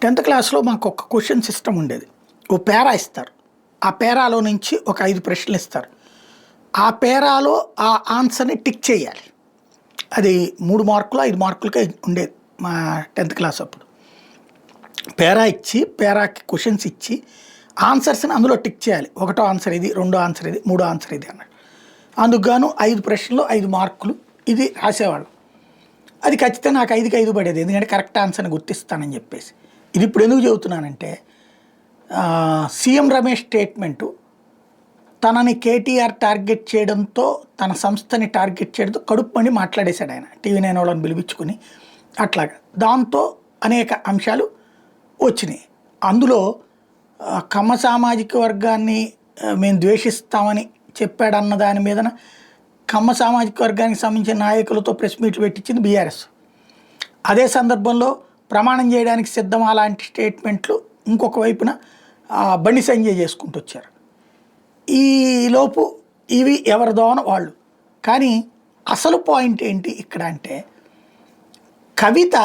10th క్లాస్లో మాకు ఒక క్వశ్చన్ సిస్టమ్ ఉండేది. ఓ పేరా ఇస్తారు. ఆ పేరాలో నుంచి ఒక 5 ప్రశ్నలు ఇస్తారు. ఆ పేరాలో ఆ ఆన్సర్ని టిక్ చేయాలి. అది 3 మార్కులు 5 మార్కులకే ఉండేది మా 10th క్లాస్ అప్పుడు. పేరా ఇచ్చి పేరాకి క్వశ్చన్స్ ఇచ్చి ఆన్సర్స్ని అందులో టిక్ చేయాలి. ఒకటో ఆన్సర్ ఇది, రెండో ఆన్సర్ ఇది, మూడో ఆన్సర్ ఇది అన్నాడు. అందుకు గాను 5 ప్రశ్నలు 5 మార్కులు ఇది రాసేవాళ్ళు. అది ఖచ్చితంగా నాకు 5కి 5 పడేది, ఎందుకంటే కరెక్ట్ ఆన్సర్ని గుర్తిస్తానని చెప్పేసి. ఇది ఇప్పుడు ఎందుకు చెబుతున్నానంటే, సీఎం రమేష్ స్టేట్మెంటు తనని కేటీఆర్ టార్గెట్ చేయడంతో, తన సంస్థని టార్గెట్ చేయడంతో కడుపు మండి మాట్లాడేశాడు ఆయన, TV9 వాళ్ళని పిలిపించుకుని. అట్లాగా దాంతో అనేక అంశాలు వచ్చినాయి. అందులో కమ్మ సామాజిక వర్గాన్ని మేము ద్వేషిస్తామని చెప్పాడన్న దాని మీదన కమ్మ సామాజిక వర్గానికి సంబంధించిన నాయకులతో ప్రెస్ మీట్లు పెట్టించింది బీఆర్ఎస్. అదే సందర్భంలో ప్రమాణం చేయడానికి సిద్ధం అలాంటి స్టేట్మెంట్లు ఇంకొక వైపున బండి సంజయ్ చేసుకుంటూ వచ్చారు. ఈలోపు ఇవి ఎవరిదోన వాళ్ళు. కానీ అసలు పాయింట్ ఏంటి ఇక్కడ అంటే, కవిత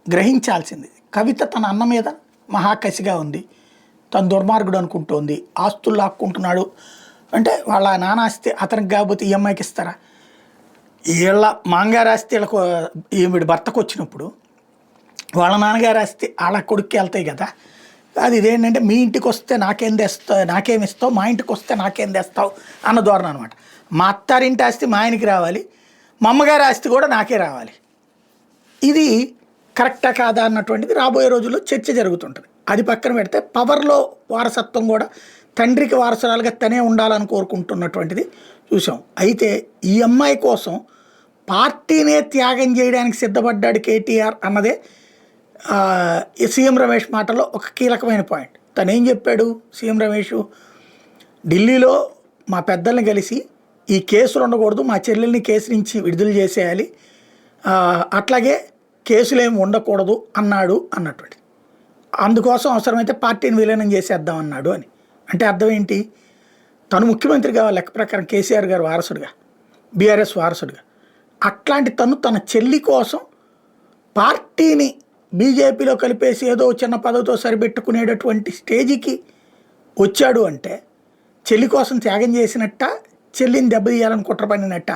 గ్రహించాల్సింది. కవిత తన అన్న మీద మహాకసిగా ఉంది, తను దుర్మార్గుడు అనుకుంటోంది, ఆస్తులు లాక్కుంటున్నాడు అంటే వాళ్ళ నాన్న ఆస్తి అతనికి కాకపోతే ఈ అమ్మాయికి ఇస్తారా? వీళ్ళ మాంగారు ఆస్తి వీళ్ళకు ఈవిడ భర్తకు వచ్చినప్పుడు వాళ్ళ నాన్నగారు ఆస్తి వాళ్ళ కొడుక్కి వెళ్తాయి కదా. అది ఇదేంటంటే, మీ ఇంటికి వస్తే నాకేమిస్తావు, మా ఇంటికి వస్తే నాకేం తెస్తావు అన్న ధోరణి అనమాట. మా అత్తారింటి ఆస్తి మా ఆయనకి రావాలి, మా అమ్మగారి ఆస్తి కూడా నాకే రావాలి. ఇది కరెక్టా కాదా అన్నటువంటిది రాబోయే రోజుల్లో చర్చ జరుగుతుంటుంది. అది పక్కన పెడితే పవర్లో వారసత్వం కూడా తండ్రికి వారసురాలుగా తనే ఉండాలని కోరుకుంటున్నటువంటిది చూసాం. అయితే ఈ అమ్మాయి కోసం పార్టీనే త్యాగం చేయడానికి సిద్ధపడ్డాడు కేటీఆర్ అన్నదే సీఎం రమేష్ మాటలో ఒక కీలకమైన పాయింట్. తను ఏం చెప్పాడు సీఎం రమేష్? ఢిల్లీలో మా పెద్దల్ని కలిసి ఈ కేసులు ఉండకూడదు, మా చెల్లెల్ని కేసు నుంచి విడుదల చేసేయాలి, అట్లాగే కేసులేమి ఉండకూడదు అన్నాడు అన్నటువంటి. అందుకోసం అవసరమైతే పార్టీని విలీనం చేసేద్దాం అన్నాడు అని. అంటే అర్థం ఏంటి? తను ముఖ్యమంత్రి కావాలి లెక్క ప్రకారం, కేసీఆర్ గారు వారసుడిగా, బీఆర్ఎస్ వారసుడిగా. అట్లాంటి తన చెల్లి కోసం పార్టీని బీజేపీలో కలిపేసి ఏదో చిన్న పదవితో సరిపెట్టుకునేటటువంటి స్టేజికి వచ్చాడు అంటే, చెల్లి కోసం త్యాగం చేసినట్ట, చెల్లిని దెబ్బతీయాలని కుట్ర పడినట్ట?